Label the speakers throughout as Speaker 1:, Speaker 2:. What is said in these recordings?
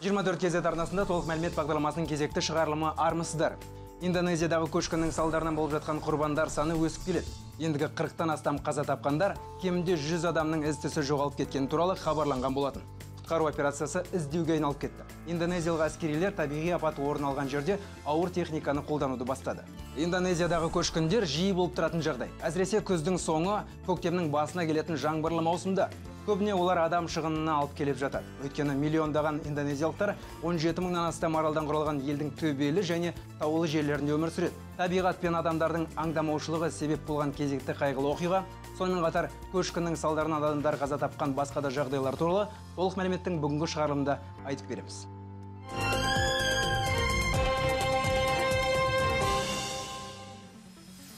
Speaker 1: 24 кезет арнасында толық мәлімет бағдарламасының кезекті шығарылымы армысыздар. Индонезиядағы көшкіннің салдарынан болып жатқан құрбандар саны өсіп келеді. Ендігі 40-тан астам қаза тапқандар, кемінде 100 адамның із-түзсіз жоғалып кеткені туралы хабарланған болатын. Құтқару операциясы іздеуге айналып кетті. Индонезиялық әскерилер табиғи апат орын алған жерде ауыр техниканы қолдануды бастады. Индонезиядағы көшкіндер жиі болып тұратын жағдай. Әсіресе күздің соңы, көктемнің басына келетін жаңбырлы маусымда. Көбіне олар адам шығынына алып келіп жатады. Өйткені миллиондаған индонезиялықтар 17 мыңнан астам аралдан құралған елдің төбелі және таулы жерлерінде өмір сүреді. Табиғат пен адамдардың аңдамаушылығы себеп болған кезекті қайғылы оқиға, сонымен қатар көшкіннің салдарынан адамдар қаза тапқан басқа да жағдайлар туралы толық мәліметтің бүгінгі шығарылымында айтып береміз.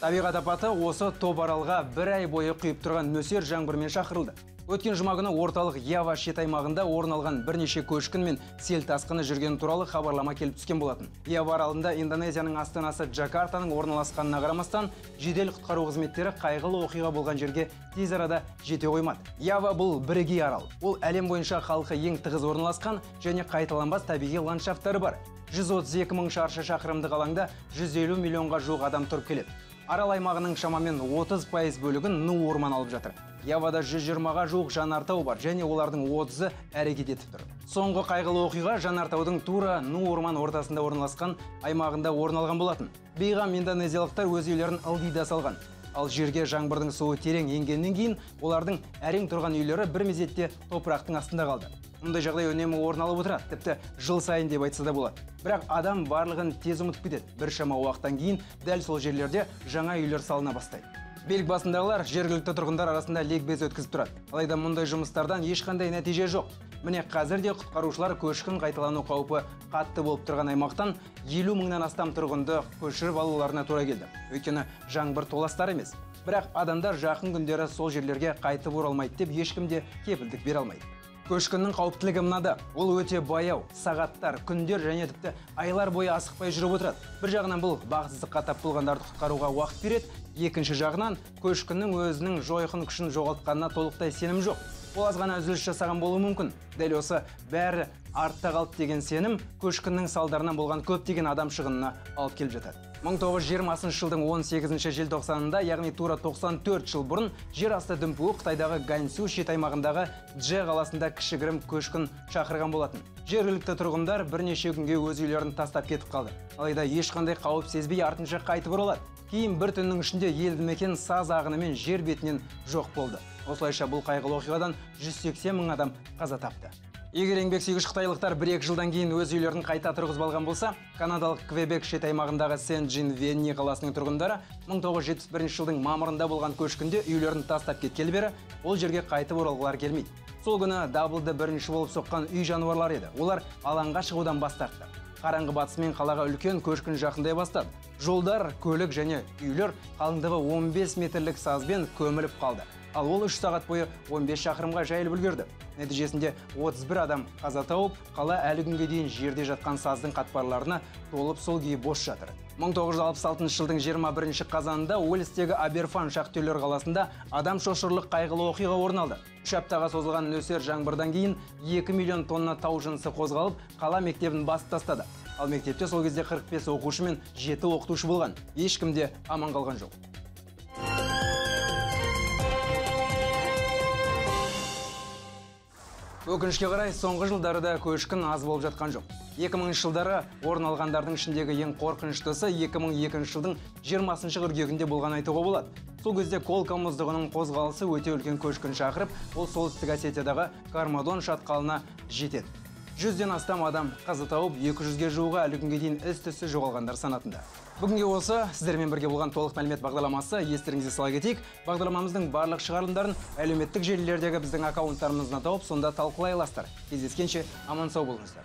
Speaker 1: Табиғат апаты осы Тобаралға бір ай бойы құйып тұрған нөсер жаңбырмен шақырылды. Өткен жұма күні орталық Ява шет аймағында орын алған бірнеше көшкін мен сел тасқыны жүргені туралы хабарлама келіп түскен болатын. Ява аралында Индонезияның астанасы Джакартаның орналасқанына қарамастан, жедел құтқару қызметтері қайғылы оқиға болған жерге тез арада жете қоймады. Ява бұл бірегей арал. Ол әлем бойынша халқы ең тығыз орналасқан және қайталанбас табиғи ландшафттары бар. 132 мың шаршы шақырымдық алаңда 150 миллионға жуық адам тұрып келеді. Арал аймағының шамамен 30% бөлігін ну орман алып жатыр. Явада 120-ға жуық жанартау бар және олардың 30-ы әрекет етіп тұр. Соңғы қайғылы оқиға жанартаудың тура ну орман ортасында орналасқан аймағында орын алған болатын. Бейғам индонезиялықтар өз үйлерін ылдида салған. Ал жерге жаңбырдың суы терең енгеннен кейін олардың әрең тұрған үйлері бір мезетте топырақтың астында қалды. Мұндай жағдай үнемі орын алып отырады, тіпті жыл сайын деп айтса да болады. Бірақ адам барлығын тез ұмытып кетеді. Біршама уақыттан кейін дәл сол жерлерде жаңа үйлер салына бастайды. Билік басындағылар жергілікті тұрғындар арасында легбез өткізіп тұрады. Алайда мұндай жұмыстардан ешқандай нәтиже жоқ. Міне қазір де құтқарушылар көшкін қайталану қаупі қатты болып тұрған аймақтан 50 мыңнан астам тұрғынды көшіріп алуларына тура келді. Өйткені жаңбыр толастар емес. Бірақ адамдар жақын күндері сол жерлерге қайтып оралмайды деп ешкім де кепілдік бере алмайды. Көшкіннің қауіптілігі мынада. Ол өте баяу, сағаттар, күндер және тіпті айлар бойы асықпай жүріп отырады. Бір жағынан бұл бақытсыздыққа тап болғандарды құтқаруға уақыт береді, екінші жағынан көшкіннің өзінің жойқын күшін жоғалтқанына толықтай сенім жоқ. Ол аз ғана үзіліс жасаған болуы мүмкін. Дәл осы бәрі артта қалды деген сенім көшкіннің салдарынан болған көптеген адам шығынына алып келіп жатады. 1920 жылдың 18 желтоқсанында, яғни тура 94 жыл бұрын, жер асты дүмпуі Қытайдағы Ганьсу шет аймағындағы Дже қаласында кішігірім көшкін шақырған болатын. Жергілікті тұрғындар бірнеше күнге өз үйлерін тастап кетіп қалды. Алайда ешқандай қауіп сезбей артынша қайтып оралады. Кейін бір түннің ішінде елді мекен саз ағынымен жер бетінен жоқ болды. Осылайша бұл қайғылы оқиғадан 180 мың адам қаза тапты. Егер еңбексүйгіш қытайлықтар 1-2 жылдан кейін өз үйлерін қайта тұрғызып алған болса, канадалық Квебек шет аймағындағы Сен-Джин-Венни қаласының тұрғындары 1971 жылдың мамырында болған көшкінде үйлерін тастап кеткелі бері ол жерге қайтып оралғылары келмейді. Сол күні дабылды бірінші болып соққан үй жануарлары еді. Олар алаңға шығудан бас тартты. Қараңғы батысымен қалаға үлкен көшкін жақындай бастады. Жолдар, көлік және үйлер қалыңдығы 15 метрлік сазбен көміліп қалды. Ал ол 3 сағат бойы 15 шақырымға жайылып үлгерді. Нәтижесінде 31 адам қаза тауып, қала әлі күнге дейін жерде жатқан саздың қатпарларына толып сол күйі бос жатыр. 1966 жылдың 21 қазанында Уэльстегі Аберфан шахтерлер қаласында адам шошырлық қайғылы оқиға орын алды. 3 аптаға созылған нөсер жаңбырдан кейін 2 миллион тонна тау жынысы қозғалып, қала мектебін басып тастады. Ал мектепте сол кезде 45 оқушы мен 7 оқытушы болған. Ешкім де аман қалған жоқ. Өкінішке қарай, соңғы жылдарда көшкін аз болып жатқан жоқ. 2000 жылдары орын алғандардың ішіндегі ең қорқыныштысы 2002 жылдың 20 қыркүйегінде болған айтуға болады. Сол кезде Колка мұздығының қозғалысы өте үлкен көшкін шақырып, ол солтүстік Осетиядағы Кармадон шатқалына жетеді. 100-ден астам адам қаза тауып, 200-ге жуығы әлі күнге дейін із-түзсіз жоғалғандар санатында. Бүгінге осы сіздермен бірге болған толық мәлімет бағдарламасы. Естеріңізге сала кетейік, бағдарламамыздың барлық шығарылымдарын әлеуметтік желілердегі біздің аккаунттарымыздан тауып, сонда талқылай аласыздар. Кездескенше аман сау болыңыздар.